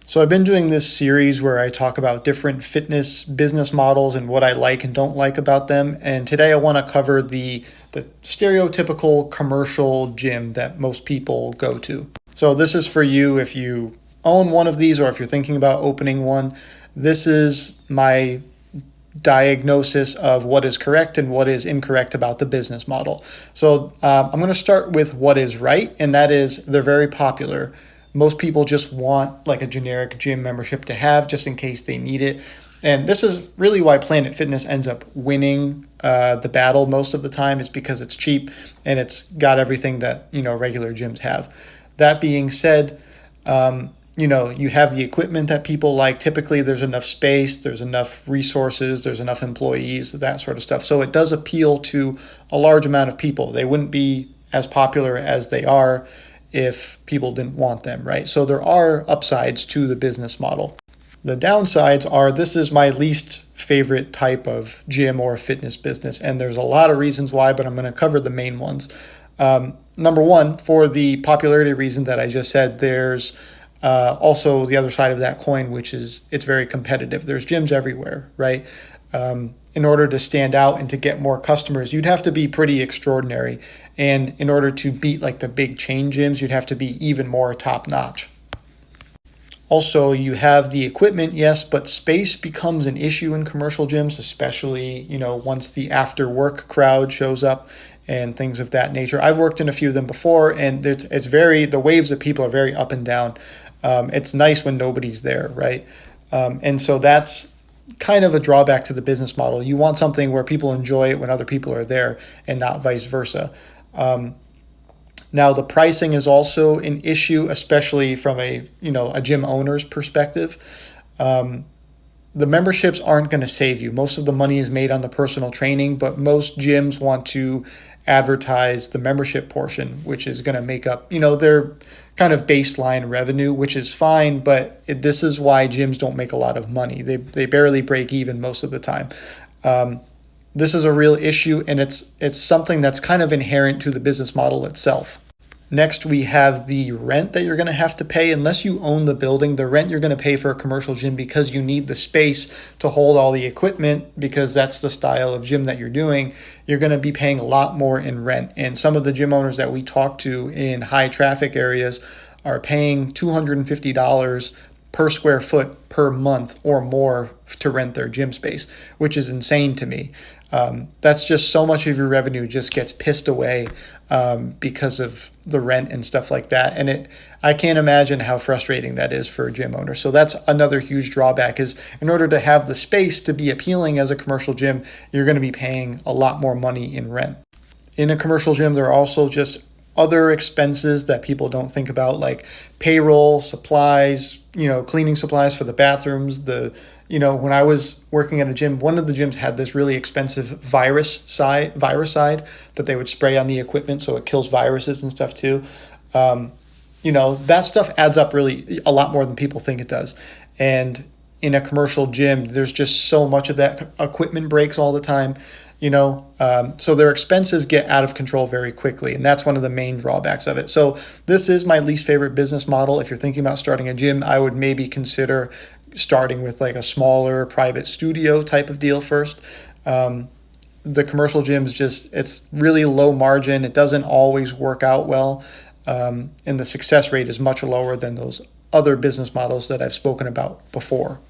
So I've been doing this series where I talk about different fitness business models and what I like and don't like about them. And today I want to cover the stereotypical commercial gym that most people go to. So this is for you if you own one of these or if you're thinking about opening one. This is my diagnosis of what is correct and what is incorrect about the business model. So I'm going to start with what is right, and that is they're very popular. Most people just want like a generic gym membership to have just in case they need it. And this is really why Planet Fitness ends up winning the battle most of the time, is because it's cheap and it's got everything that, regular gyms have. That being said, you have the equipment that people like. Typically, there's enough space, there's enough resources, there's enough employees, that sort of stuff. So it does appeal to a large amount of people. They wouldn't be as popular as they are if people didn't want them, right? So there are upsides to the business model. The downsides are this is my least favorite type of gym or fitness business, and there's a lot of reasons why, but I'm going to cover the main ones. Number one, for the popularity reason that I just said, there's also the other side of that coin, which is it's very competitive. There's gyms everywhere, right? In order to stand out and to get more customers, you'd have to be pretty extraordinary. And in order to beat like the big chain gyms, you'd have to be even more top notch. Also, you have the equipment, yes, but space becomes an issue in commercial gyms, especially, once the after work crowd shows up and things of that nature. I've worked in a few of them before, and the waves of people are very up and down. It's nice when nobody's there, right? And so that's kind of a drawback to the business model. You want something where people enjoy it when other people are there and not vice versa. Now, the pricing is also an issue, especially from a gym owner's perspective. The memberships aren't going to save you. Most of the money is made on the personal training, but most gyms want to advertise the membership portion, which is going to make up, their kind of baseline revenue, which is fine, but this is why gyms don't make a lot of money. They barely break even most of the time. This is a real issue, and it's something that's kind of inherent to the business model itself. Next, we have the rent that you're going to have to pay. Unless you own the building, the rent you're going to pay for a commercial gym, because you need the space to hold all the equipment, because that's the style of gym that you're doing, you're going to be paying a lot more in rent. And some of the gym owners that we talk to in high traffic areas are paying $250 per square foot per month or more to rent their gym space, which is insane to me. That's just so much of your revenue just gets pissed away because of the rent and stuff like that. And I can't imagine how frustrating that is for a gym owner. So that's another huge drawback, is in order to have the space to be appealing as a commercial gym, you're going to be paying a lot more money in rent. In a commercial gym, there are also just other expenses that people don't think about, like payroll, supplies, cleaning supplies for the bathrooms. When I was working at a gym, one of the gyms had this really expensive viricide that they would spray on the equipment so it kills viruses and stuff too. That stuff adds up really a lot more than people think it does. And in a commercial gym, there's just so much of that equipment breaks all the time. So their expenses get out of control very quickly, and that's one of the main drawbacks of it. So this is my least favorite business model. If you're thinking about starting a gym, I would maybe consider starting with like a smaller private studio type of deal first. The commercial gyms it's really low margin. It doesn't always work out well, and the success rate is much lower than those other business models that I've spoken about before.